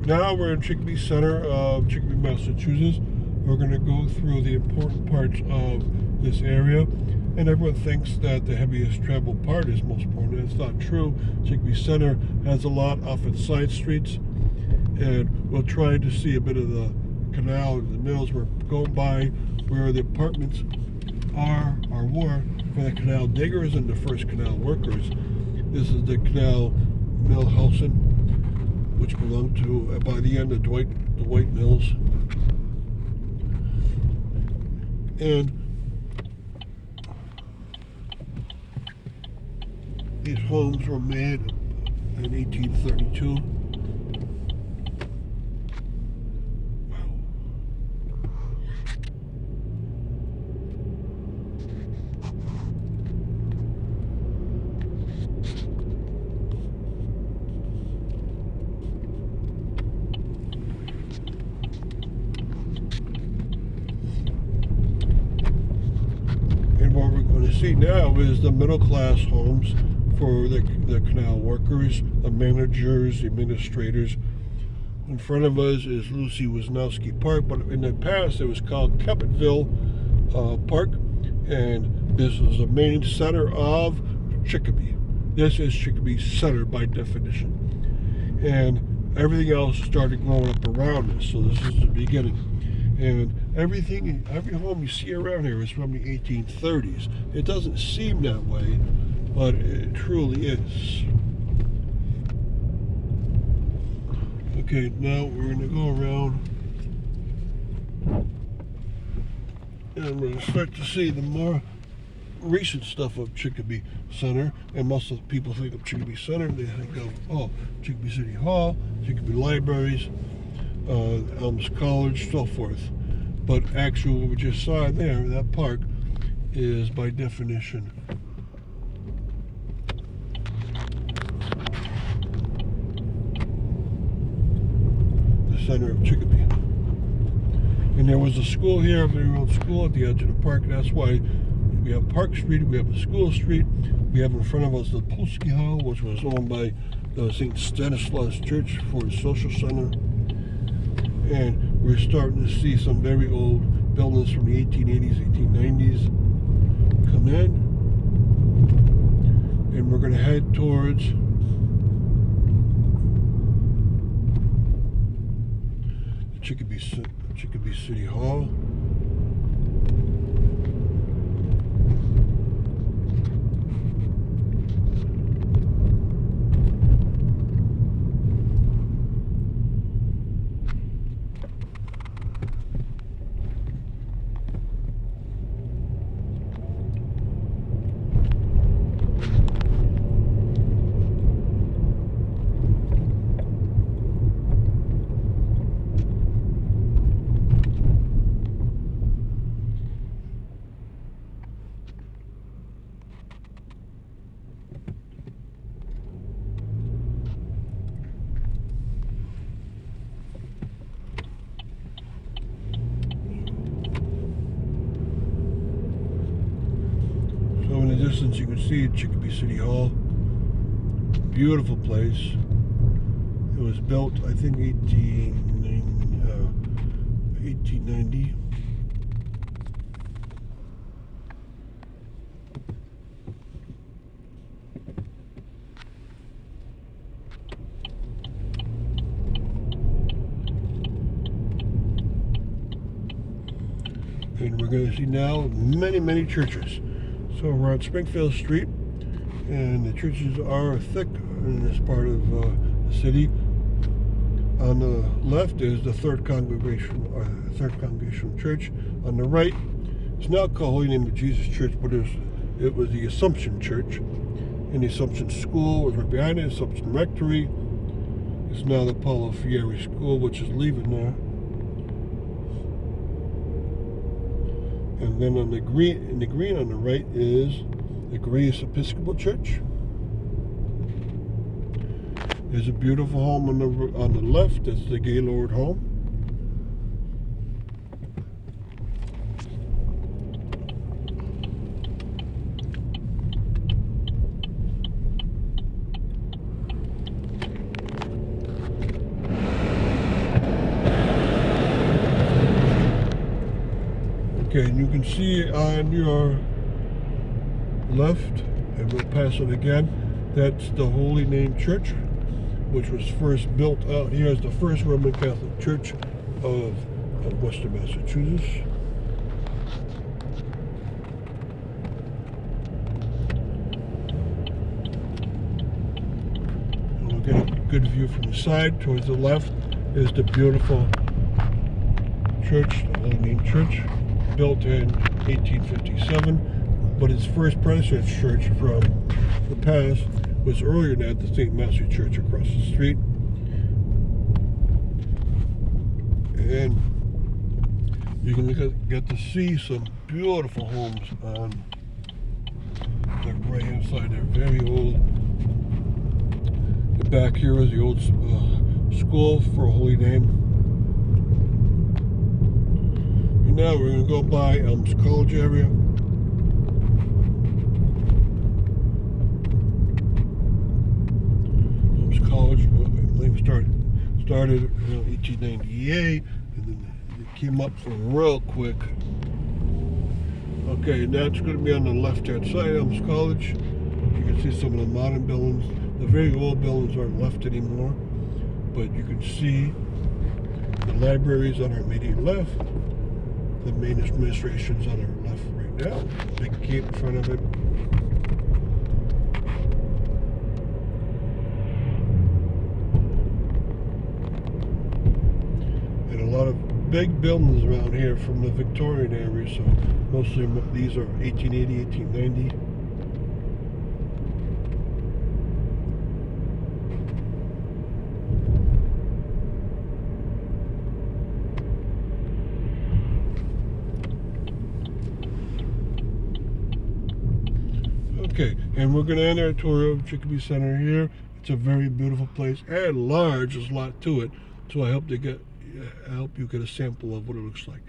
Now we're in Chicopee Center of Chicopee, Massachusetts. We're going to go through the important parts of this area. And everyone thinks that the heaviest traveled part is most important. It's not true. Chicopee Center has a lot off its side streets. And we'll try to see a bit of the canal and the mills. We're going by where the apartments are or were for the canal diggers and the first canal workers. This is the canal mill housing, which belonged to, by the end, the Dwight Mills. And these homes were made in 1832. What we're going to see now is the middle class homes for the canal workers, the managers, the administrators. In front of us is Lucy Wisnowski Park, but in the past it was called Cabottville Park, and this is the main center of Chicopee. This is Chicopee Center by definition, and everything else started growing up around this, so this is the beginning. And every home you see around here is from the 1830s. It doesn't seem that way, but it truly is. Okay, now we're going to go around and we're going to start to see the more recent stuff of Chicopee Center. And most of the people think of Chicopee Center, they think of, Chicopee City Hall, Chicopee Libraries, Elms College, so forth. But actually what we just saw there, that park, is by definition the center of Chicopee. And there was a school here, a very old school at the edge of the park. That's why we have Park Street, we have the School Street, we have in front of us the Polsky Hall, which was owned by the St. Stanislaus Church for the social center. And we're starting to see some very old buildings from the 1880s, 1890s come in. And we're going to head towards the Chicopee City Hall. So in the distance you can see Chicopee City Hall. Beautiful place. It was built, I think, 1890. And we're going to see now many churches. So we're on Springfield Street, and the churches are thick in this part of the city. On the left is the Third Congregational Church. On the right, it's now called Holy Name of Jesus Church, but it was the Assumption Church. And the Assumption School was right behind it. Assumption Rectory is now the Paulo Freire School, which is leaving there. And then on the green on the right is the Grace Episcopal Church. There's a beautiful home on the left. That's the Gaylord home. Okay, and you can see on your left, and we'll pass it again, that's the Holy Name Church, which was first built out here as the first Roman Catholic Church of Western Massachusetts. And we'll get a good view from the side. Towards the left is the beautiful church, the Holy Name Church, built in 1857, but its first predecessor church from the past was earlier than that, the St. Matthew Church across the street. And you can get to see some beautiful homes on the right hand side. They're very old. The back here is the old school for Holy Name. And now we're going to go by Elms College area. College, I believe, started around 1898, and then it came up real quick. Okay, and that's going to be on the left-hand side, Elms College. You can see some of the modern buildings. The very old buildings aren't left anymore, but you can see the libraries on our immediate left. The main administration's on our left right now. Big gate in front of it. A lot of big buildings around here from the Victorian area, so mostly these are 1880, 1890. Okay, and we're going to end our tour of Chicopee Center here. It's a very beautiful place and large. There's a lot to it, so I hope you get a sample of what it looks like.